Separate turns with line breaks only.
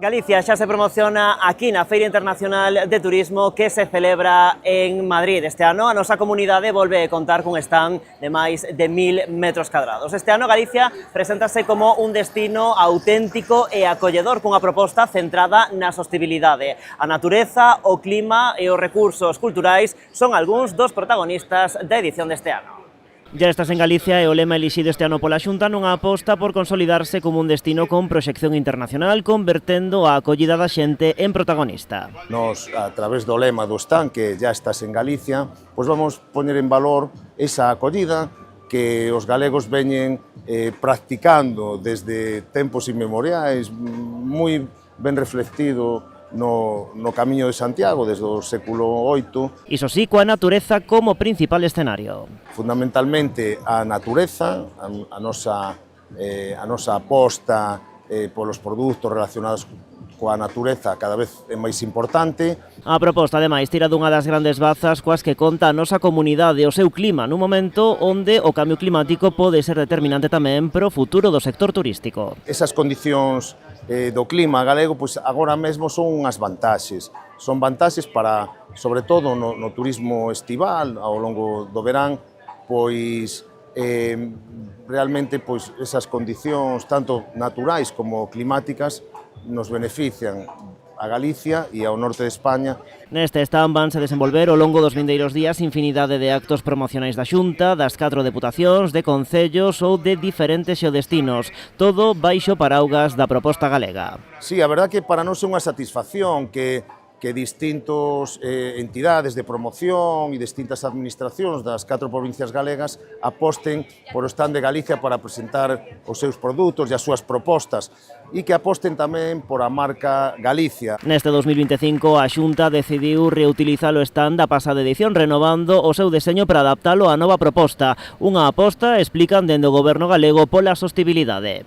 Galicia xa se promociona aquí na Feira Internacional de Turismo que se celebra en Madrid. Este ano a nosa comunidade volve a contar cun stand de máis de 1000 metros cadrados. Este ano Galicia preséntase como un destino auténtico e acolledor cunha proposta centrada na sostibilidade. A natureza, o clima e os recursos culturais son algúns dos protagonistas da edición deste ano. Ya estás en Galicia e o lema elixido este ano pola Xunta nunha aposta por consolidarse como un destino con proxección internacional, convertendo a acollida da xente en protagonista.
Nos, a través do lema do stand, que ya estás en Galicia, pois vamos poñer en valor esa acollida que os galegos veñen practicando desde tempos inmemoriais, moi ben reflectido no Camiño de Santiago desde o século VIII.
Iso sí, coa natureza como principal escenario.
Fundamentalmente a natureza, a nosa aposta polos produtos relacionados coa natureza cada vez é máis importante.
A proposta, ademais, tira dunha das grandes bazas coas que conta a nosa comunidade o seu clima nun momento onde o cambio climático pode ser determinante tamén para o futuro do sector turístico.
Esas condicións do clima galego, pois agora mesmo son unhas vantaxes. Son vantaxes para, sobre todo no turismo estival, ao longo do verán, pois realmente pois esas condicións tanto naturais como climáticas nos benefician a Galicia e ao norte de España.
Neste stand vanse desenvolver ao longo dos vindeiros días infinidade de actos promocionais da Xunta, das 4 deputacións, de concellos ou de diferentes xeodestinos, todo baixo paraugas da proposta galega.
Sí, a verdad que para nós é unha satisfacción que distintos entidades de promoción e distintas administracións das 4 provincias galegas aposten por o stand de Galicia para presentar os seus produtos e as súas propostas e que aposten tamén por a marca Galicia.
Neste 2025 a Xunta decidiu reutilizar o stand da pasada edición renovando o seu deseño para adaptalo á nova proposta, unha aposta, explican dende o Goberno galego, pola sostibilidade.